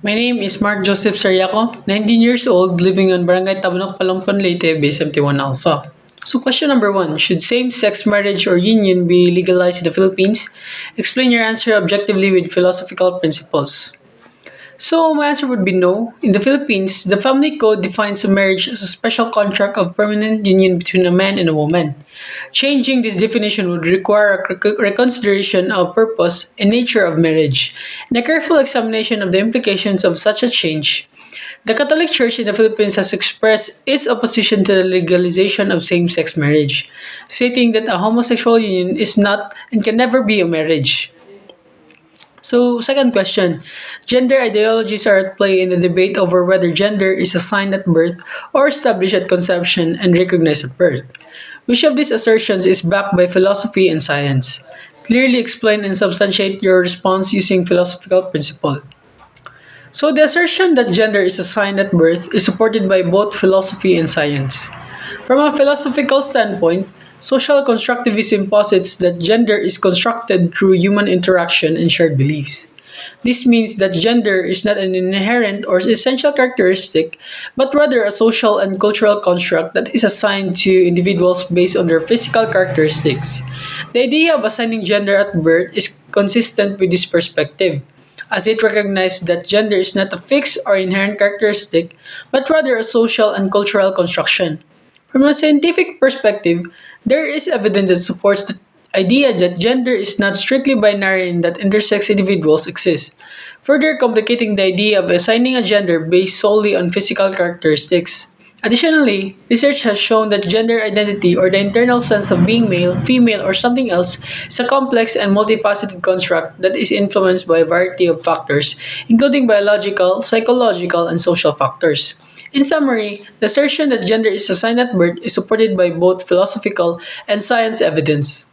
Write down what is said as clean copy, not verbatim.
My name is Mark Joseph Sariaco, 19 years old, living on Barangay Tabunok, Palompan, Leyte, Bay 71 Alpha. So question number one, should same-sex marriage or union be legalized in the Philippines? Explain your answer objectively with philosophical principles. So my answer would be no. In the Philippines, the family code defines a marriage as a special contract of permanent union between a man and a woman. Changing this definition would require a reconsideration of purpose and nature of marriage, and a careful examination of the implications of such a change. The Catholic Church in the Philippines has expressed its opposition to the legalization of same sex marriage, stating that a homosexual union is not and can never be a marriage. So, second question. Gender ideologies are at play in the debate over whether gender is assigned at birth or established at conception and recognized at birth. Which of these assertions is backed by philosophy and science? Clearly explain and substantiate your response using philosophical principle. So, the assertion that gender is assigned at birth is supported by both philosophy and science. From a philosophical standpoint, social constructivism posits that gender is constructed through human interaction and shared beliefs. This means that gender is not an inherent or essential characteristic, but rather a social and cultural construct that is assigned to individuals based on their physical characteristics. The idea of assigning gender at birth is consistent with this perspective, as it recognizes that gender is not a fixed or inherent characteristic, but rather a social and cultural construction. From a scientific perspective, there is evidence that supports the idea that gender is not strictly binary and that intersex individuals exist, further complicating the idea of assigning a gender based solely on physical characteristics. Additionally, research has shown that gender identity or the internal sense of being male, female, or something else is a complex and multifaceted construct that is influenced by a variety of factors, including biological, psychological, and social factors. In summary, the assertion that gender is assigned at birth is supported by both philosophical and science evidence.